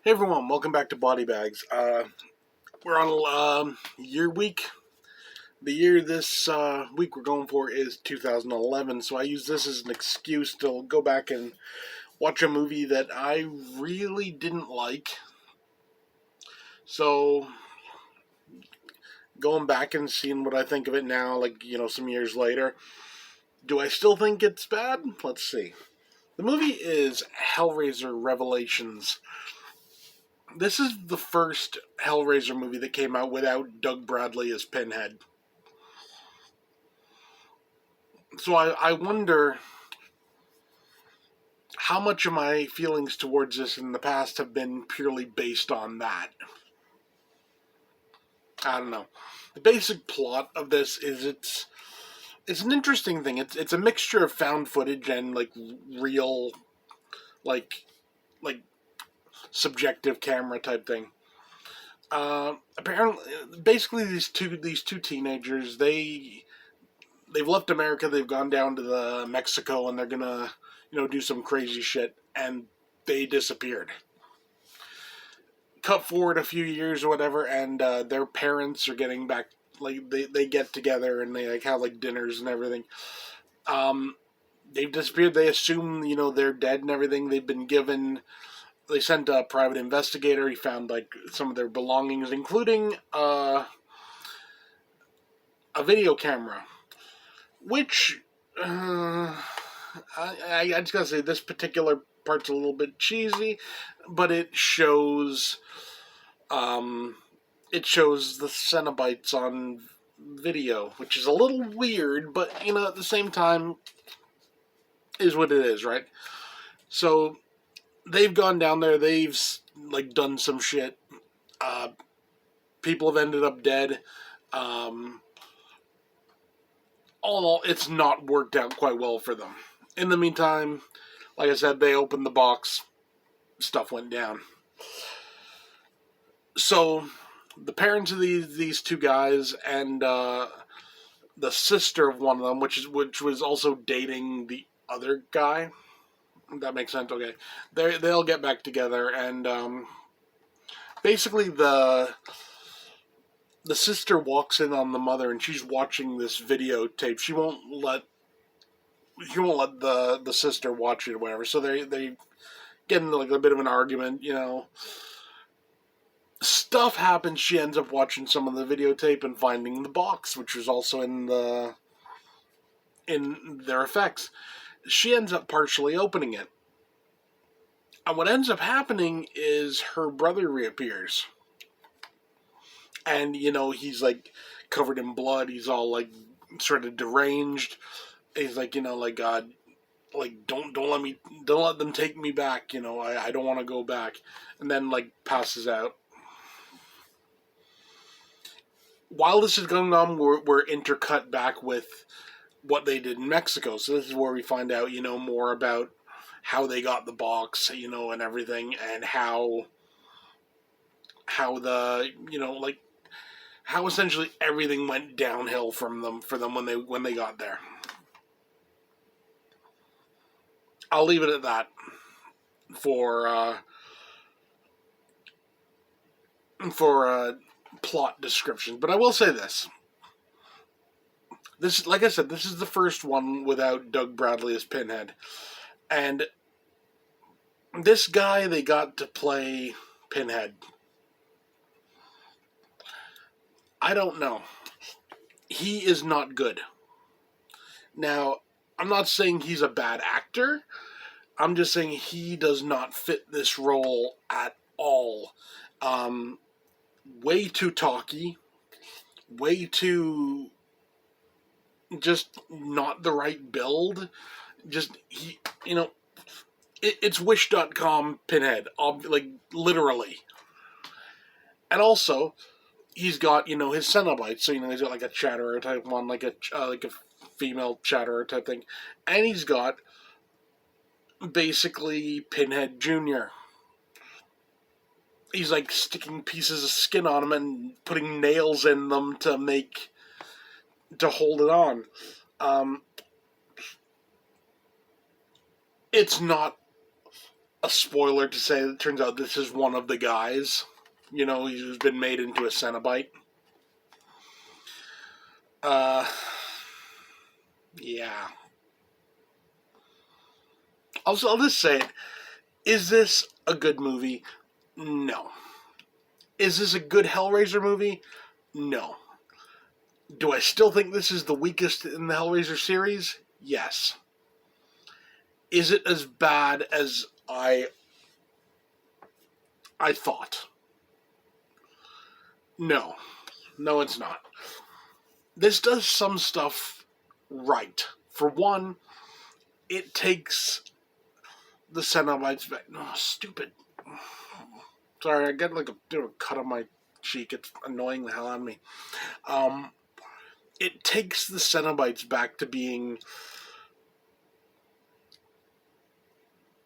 Hey everyone, welcome back to Body Bags. We're on year week. The year this week we're going for is 2011, so I use this as an excuse to go back and watch a movie that I really didn't like. So, going back and seeing what I think of it now, some years later. Do I still think it's bad? Let's see. The movie is Hellraiser Revelations. This is the first Hellraiser movie that came out without Doug Bradley as Pinhead. So I wonder how much of my feelings towards this in the past have been purely based on that. I don't know. The basic plot of this is it's an interesting thing. It's a mixture of found footage and real like like subjective camera type thing. Apparently, basically these two teenagers they've left America. They've gone down to the Mexico and they're gonna do some crazy shit, and they disappeared. Cut forward a few years or whatever, and their parents are getting back. They get together and they have dinners and everything. They've disappeared. They assume they're dead and everything. They've been given. They sent a private investigator. He found some of their belongings, including a video camera, which I just gotta say this particular part's a little bit cheesy, but it shows the Cenobites on video, which is a little weird, but at the same time is what it is, right? So they've gone down there, they've done some shit. People have ended up dead. All in all, it's not worked out quite well for them. In the meantime, like I said, they opened the box, stuff went down. So the parents of these two guys and the sister of one of them, which was also dating the other guy. That makes sense. Okay, they'll get back together, and basically the sister walks in on the mother, and she's watching this videotape. She won't let the sister watch it or whatever. So they get into a bit of an argument. Stuff happens. She ends up watching some of the videotape and finding the box, which was also in their effects. She ends up partially opening it. And what ends up happening is her brother reappears. And, he's covered in blood. He's all sort of deranged. He's God, don't let them take me back. I don't want to go back. And then passes out. While this is going on, we're intercut back with what they did in Mexico. So this is where we find out, more about how they got the box, and everything, and how the, how essentially everything went downhill for them when they got there. I'll leave it at that for plot description. But I will say this. This, like I said, this is the first one without Doug Bradley as Pinhead. And this guy they got to play Pinhead. I don't know. He is not good. Now, I'm not saying he's a bad actor. I'm just saying he does not fit this role at all. Way too talky. Way too... just not the right build. Just, it's Wish.com Pinhead. Literally. And also, he's got, his Cenobites. So, he's got a Chatterer type one, a female Chatterer type thing. And he's got basically Pinhead Jr. He's sticking pieces of skin on him and putting nails in them to hold it on. It's not a spoiler to say that it turns out this is one of the guys, who's been made into a Cenobite. Yeah. Also, I'll just say it. Is this a good movie? No. Is this a good Hellraiser movie? No. Do I still think this is the weakest in the Hellraiser series? Yes. Is it as bad as I thought? No. No, it's not. This does some stuff right. For one, it takes the Cenobites back. No, stupid. Sorry, I get like a cut on my cheek. It's annoying the hell out of me. It takes the Cenobites back to being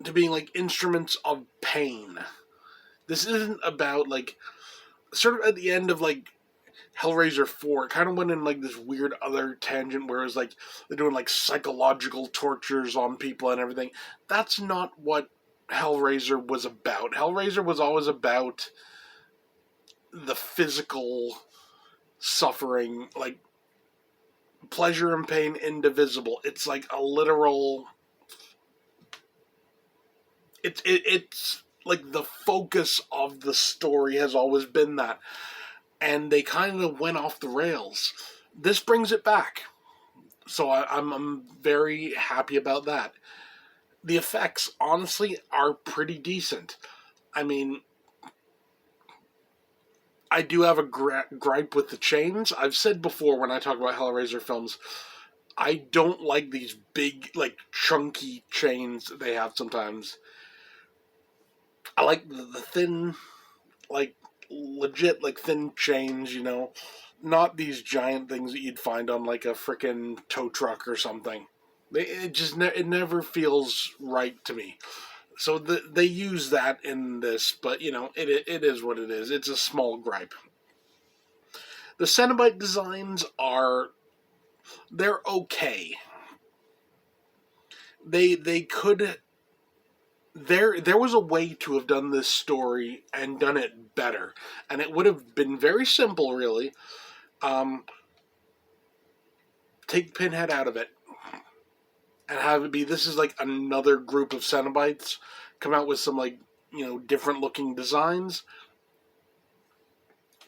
like instruments of pain. This isn't about like sort of at the end of like Hellraiser 4, it kind of went in like this weird other tangent where it was like they're doing like psychological tortures on people and everything. That's not what Hellraiser was about. Hellraiser was always about the physical suffering, like pleasure and pain indivisible. It's like a literal. It's like the focus of the story has always been that. And they kind of went off the rails. This brings it back. So I'm very happy about that. The effects, honestly, are pretty decent. I mean, I do have a gripe with the chains. I've said before when I talk about Hellraiser films, I don't like these big, like, chunky chains they have sometimes. I like the thin, like, legit, like, thin chains, not these giant things that you'd find on, like, a frickin' tow truck or something. It never feels right to me. So they use that in this, but, it is what it is. It's a small gripe. The Cenobite designs they're okay. They could... There was a way to have done this story and done it better. And it would have been very simple, really. Take Pinhead out of it. And have it be, this is like another group of Cenobites. Come out with some, like, different looking designs.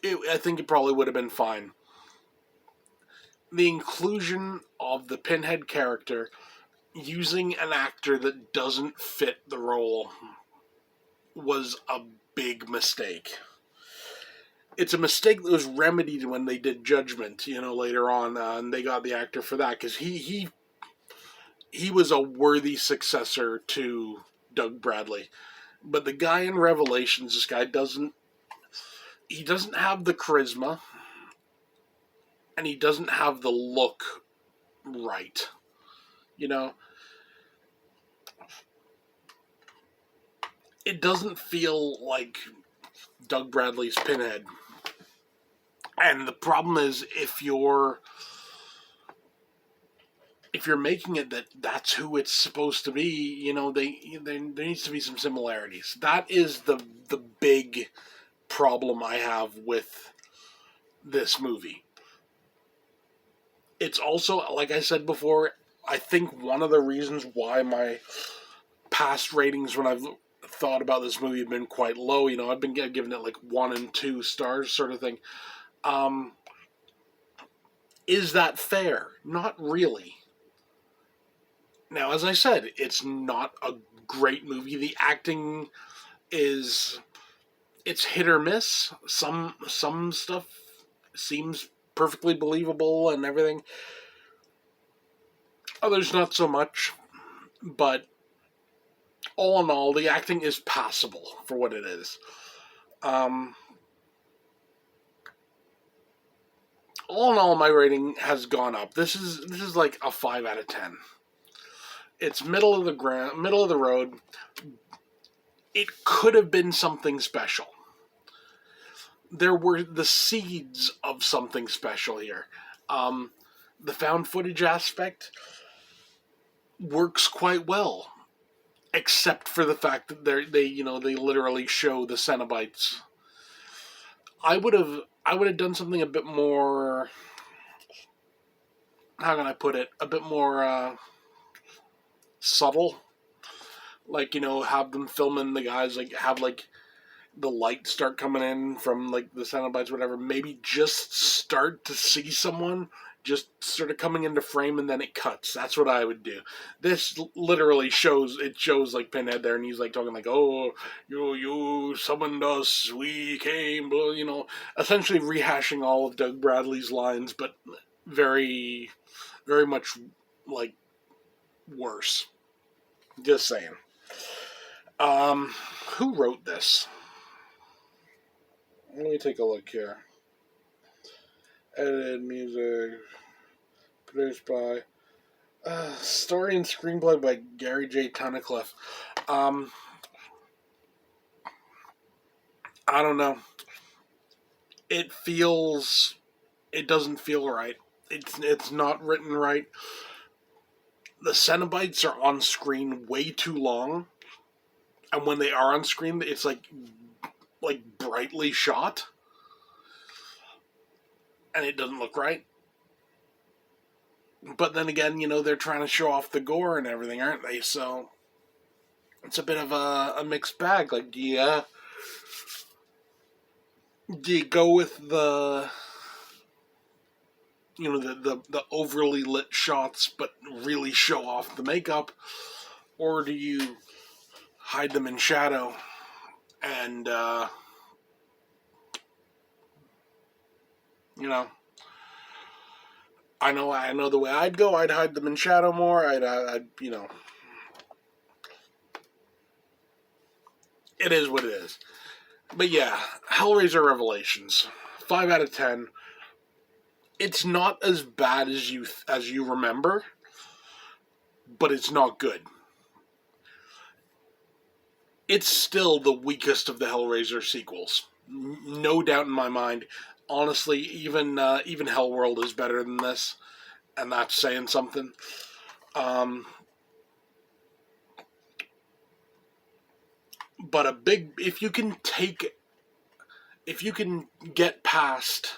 I think it probably would have been fine. The inclusion of the Pinhead character using an actor that doesn't fit the role was a big mistake. It's a mistake that was remedied when they did Judgment, later on, and they got the actor for that, because he was a worthy successor to Doug Bradley. But the guy in Revelations, this guy doesn't have the charisma, and he doesn't have the look right. It doesn't feel like Doug Bradley's Pinhead. And the problem is, if you're making it that's who it's supposed to be, there needs to be some similarities. That is the big problem I have with this movie. It's also, like I said before, I think one of the reasons why my past ratings when I've thought about this movie have been quite low. I've been giving it like 1 and 2 stars sort of thing. Is that fair? Not really. Now, as I said, it's not a great movie. The acting it's hit or miss. Some stuff seems perfectly believable and everything. Others not so much. But all in all, the acting is passable for what it is. All in all, my rating has gone up. This is like a 5 out of 10. It's middle of the road. It could have been something special. There were the seeds of something special here. The found footage aspect works quite well. except for the fact that they literally show the Cenobites. I would have done something a bit more. How can I put it? A bit more subtle. Like, have them filming the guys, like, have, like, the light start coming in from, like, the Cenobites, whatever. Maybe just start to see someone just sort of coming into frame and then it cuts. That's what I would do. This literally shows like Pinhead there, and he's like talking like, "Oh, you summoned us, we came," essentially rehashing all of Doug Bradley's lines, but very, very much like worse. Just saying. Who wrote this? Let me take a look here. Edited music, produced by, story and screenplay by Gary J. Tunnicliffe. I don't know. It doesn't feel right. It's not written right. The Cenobites are on screen way too long, and when they are on screen, it's like brightly shot, and it doesn't look right. But then again, they're trying to show off the gore and everything, aren't they? So it's a bit of a mixed bag. Like, do you go with the the overly lit shots but really show off the makeup, or do you hide them in shadow and I know the way I'd go. I'd hide them in shadow more. I'd it is what it is. But yeah, Hellraiser Revelations, 5 out of 10. It's not as bad as you remember, but it's not good. It's still the weakest of the Hellraiser sequels, no doubt in my mind. Honestly, even Hellworld is better than this, and that's saying something. But if you can get past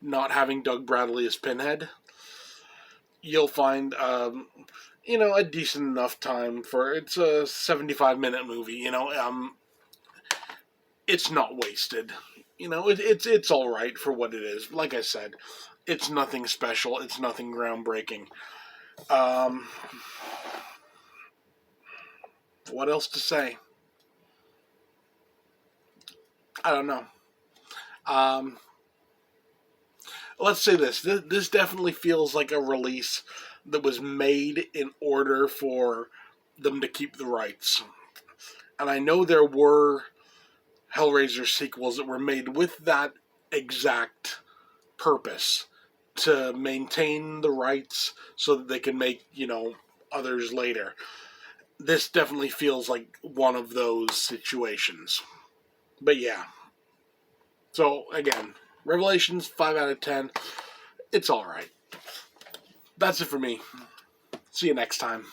not having Doug Bradley as Pinhead, you'll find a decent enough time for it's a 75-minute movie. It's not wasted. It's all right for what it is. Like I said, it's nothing special. It's nothing groundbreaking. What else to say? I don't know. Let's say this. This definitely feels like a release that was made in order for them to keep the rights. And I know there were Hellraiser sequels that were made with that exact purpose, to maintain the rights so that they can make, others later. This definitely feels like one of those situations. But yeah. So, again, Revelations, 5 out of 10. It's alright. That's it for me. See you next time.